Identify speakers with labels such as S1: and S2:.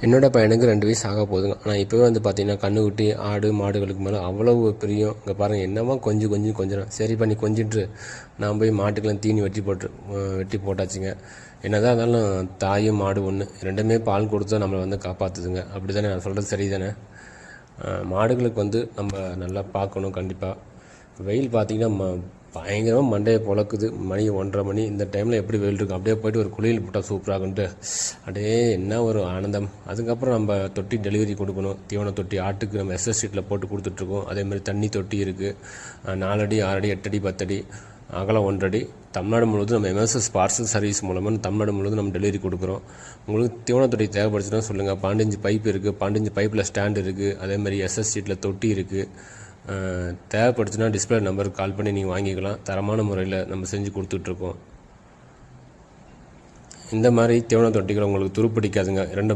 S1: என்னோடய பையனுக்கு 2 வயசு ஆக போகுதுங்க. ஆனால் இப்போவே வந்து பார்த்திங்கன்னா கன்றுக்குட்டி ஆடு மாடுகளுக்கு மேலே அவ்வளவு பிரியம். இங்கே பாருங்கள் என்னமா கொஞ்சம் சரி பண்ணி கொஞ்சிட்டு நான் போய் மாட்டுக்கெல்லாம் தீனி வெட்டி போட்டாச்சுங்க. என்னதான் இருந்தாலும் தாயும் மாடு ஒன்று, ரெண்டுமே பால் கொடுத்து நம்மளை வந்து காப்பாற்றுதுங்க. அப்படி தானே நான் சொல்கிறது சரி தானே? மாடுகளுக்கு வந்து நம்ம நல்லா பார்க்கணும். கண்டிப்பாக வெயில் பார்த்திங்கன்னா பயங்கரமாக மண்டையை பொழக்குது. மணி 1:30 மணி இந்த டைமில் எப்படி வெயில் இருக்கும். அப்படியே போய்ட்டு ஒரு குளியல் போட்டால் சூப்பராகுன்ட்டு அப்படியே என்ன ஒரு ஆனந்தம். அதுக்கப்புறம் நம்ம தொட்டி டெலிவரி கொடுக்கணும். தீவன தொட்டி ஆட்டுக்கு நம்ம எஸ்எஸ் ஷீட்டில் போட்டு கொடுத்துட்ருக்கோம். அதேமாதிரி தண்ணி தொட்டி இருக்குது. 4 அடி 6 அடி 8 அடி 10 அடி அகலம் 1 அடி. தமிழ்நாடு முழுவதும் நம்ம எம்எஸ்எஸ் பார்சல் சர்வீஸ் மூலமாக தமிழ்நாடு முழுவதும் நம்ம டெலிவரி கொடுக்குறோம். உங்களுக்கு தீவன தொட்டி தேவைப்படுச்சுன்னா சொல்லுங்கள். 12 இன்ச் பைப் இருக்குது. 12 இன்ச் பைப்பில் ஸ்டாண்ட் இருக்குது. அதேமாதிரி எஸ்எஸ் ஷீட்டில் தொட்டி இருக்குது. தேவைப்படுச்சுன்னா டிஸ்பிளே நம்பருக்கு கால் பண்ணி நீங்கள் வாங்கிக்கலாம். தரமான முறையில் நம்ம செஞ்சு கொடுத்துட்ருக்கோம். இந்த மாதிரி தீவன தொட்டிகள் உங்களுக்கு துருப்பிடிக்காதுங்க. 2 பக்கம்